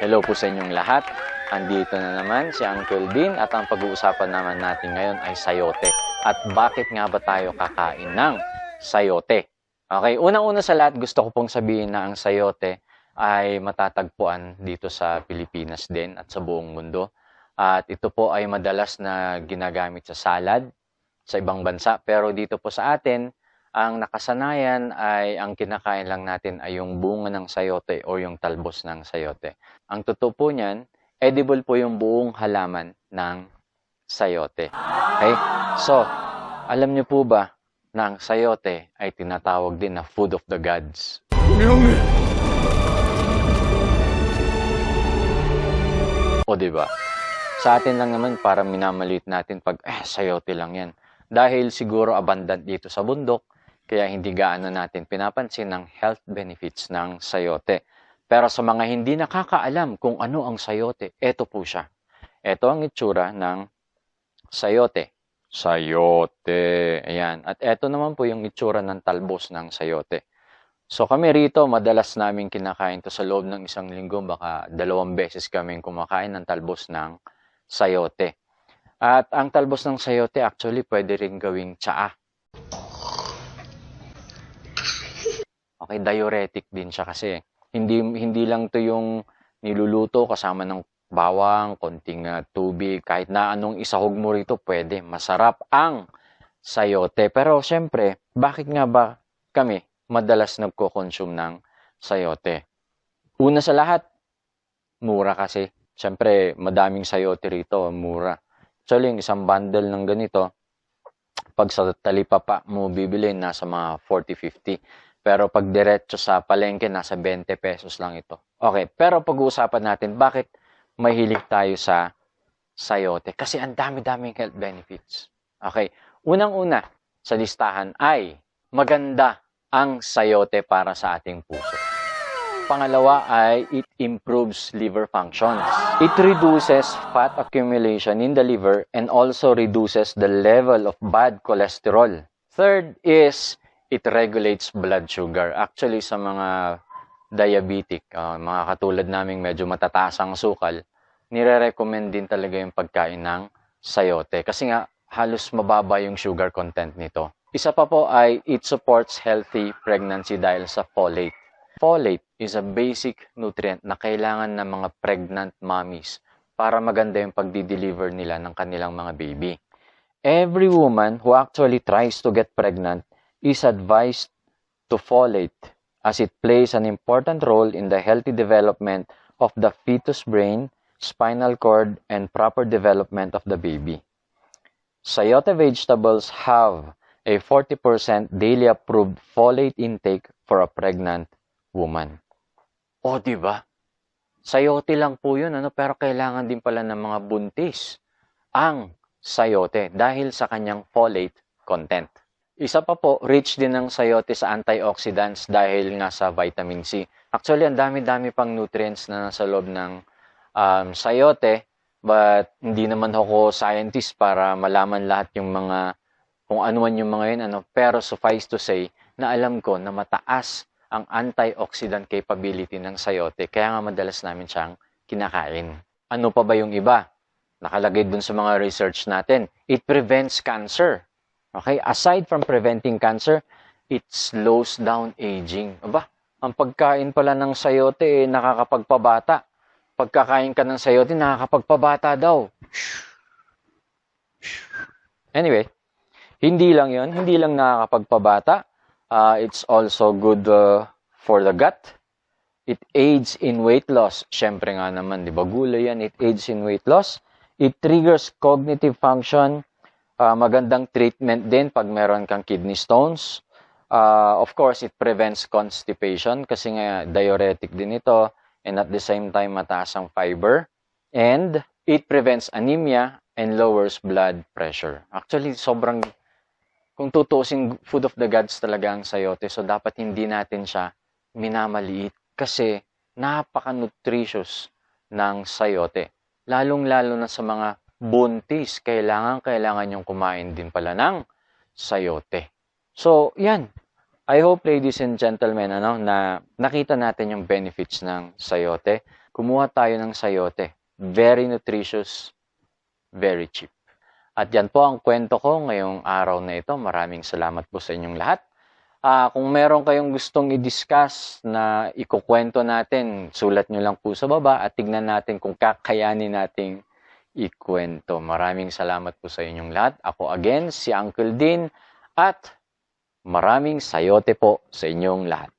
Hello po sa inyong lahat. Andito na naman si Uncle Dean at ang pag-uusapan naman natin ngayon ay sayote. At bakit nga ba tayo kakain ng sayote? Okay, unang-una sa lahat gusto ko pong sabihin na ang sayote ay matatagpuan dito sa Pilipinas din at sa buong mundo. At ito po ay madalas na ginagamit sa salad sa ibang bansa. Pero dito po sa atin, ang nakasanayan ay ang kinakain lang natin ay yung bunga ng sayote o yung talbos ng sayote. Ang totoo po niyan, edible po yung buong halaman ng sayote. Okay? So, alam niyo po ba na ang sayote ay tinatawag din na food of the gods? O diba? Sa atin lang naman para minamalit natin pag sayote lang yan. Dahil siguro abundant dito sa bundok, kaya hindi gaano natin pinapansin ang health benefits ng sayote. Pero sa mga hindi nakakaalam kung ano ang sayote, eto po siya. Eto ang itsura ng sayote. Sayote. Ayan. At eto naman po yung itsura ng talbos ng sayote. So kami rito, madalas namin kinakain to sa loob ng isang linggo. Baka 2 beses kaming kumakain ng talbos ng sayote. At ang talbos ng sayote actually pwede rin gawing tsaa. Okay, diuretic din siya kasi hindi lang to yung niluluto kasama ng bawang, konting tubig, kahit na anong isahog mo rito pwede. Masarap ang sayote. Pero syempre, bakit nga ba kami madalas nagko-consume ng sayote? Una sa lahat, mura kasi. Syempre, madaming sayote rito, mura. Actually, yung isang bundle ng ganito, pag sa talipapa mo bibili, nasa mga 40-50. Pero pag diretso sa palengke, nasa 20 pesos lang ito. Okay, pero pag-uusapan natin, bakit mahilig tayo sa sayote? Kasi ang dami-daming health benefits. Okay, unang-una sa listahan ay maganda ang sayote para sa ating puso. Pangalawa ay it improves liver functions. It reduces fat accumulation in the liver and also reduces the level of bad cholesterol. Third is it regulates blood sugar. Actually, sa mga diabetic, mga katulad naming medyo matataas ang sukal, nire-recommend din talaga yung pagkain ng sayote. Kasi nga, halos mababa yung sugar content nito. Isa pa po ay it supports healthy pregnancy dahil sa folate. Folate is a basic nutrient na kailangan ng mga pregnant mommies para maganda yung pagdi-deliver nila ng kanilang mga baby. Every woman who actually tries to get pregnant is advised to folate as it plays an important role in the healthy development of the fetus brain, spinal cord, and proper development of the baby. Sayote vegetables have a 40% daily approved folate intake for a pregnant woman. O, diba? Sayote lang po yun, pero kailangan din pala ng mga buntis ang sayote dahil sa kanyang folate content. Isa pa po, rich din ng sayote sa antioxidants dahil nga sa vitamin C. Actually, ang dami-dami pang nutrients na nasa loob ng sayote, but hindi naman ako scientist para malaman lahat yung mga, kung ano man yung mga yun, pero suffice to say na alam ko na mataas ang antioxidant capability ng sayote, kaya nga madalas namin siyang kinakain. Ano pa ba yung iba? Nakalagay dun sa mga research natin, it prevents cancer. Okay, aside from preventing cancer, it slows down aging. Aba, ang pagkain pala ng sayote nakakapagpabata. Pagkakain ka ng sayote, nakakapagpabata daw. Anyway, hindi lang yon, hindi lang nakakapagpabata. It's also good for the gut. It aids in weight loss. Siyempre nga naman, di ba, gulay yan. It aids in weight loss. It triggers cognitive function. Magandang treatment din pag meron kang kidney stones. Of course, it prevents constipation kasi nga diuretic din ito and at the same time mataas ang fiber. And it prevents anemia and lowers blood pressure. Actually, sobrang, kung tutuusin, food of the gods talaga ang sayote. So, dapat hindi natin siya minamaliit kasi napaka-nutritious ng sayote. Lalong-lalo na sa mga buntis, kailangan yung kumain din pala ng sayote. So, yan. I hope, ladies and gentlemen, na nakita natin yung benefits ng sayote. kumuha tayo ng sayote. Very nutritious, very cheap. At yan po ang kwento ko ngayong araw na ito. Maraming salamat po sa inyong lahat. Kung meron kayong gustong i-discuss na ikukwento natin, sulat nyo lang po sa baba at tignan natin kung kakayanin nating ikwento. Maraming salamat po sa inyong lahat. Ako again, si Uncle Dean, at maraming sayote po sa inyong lahat.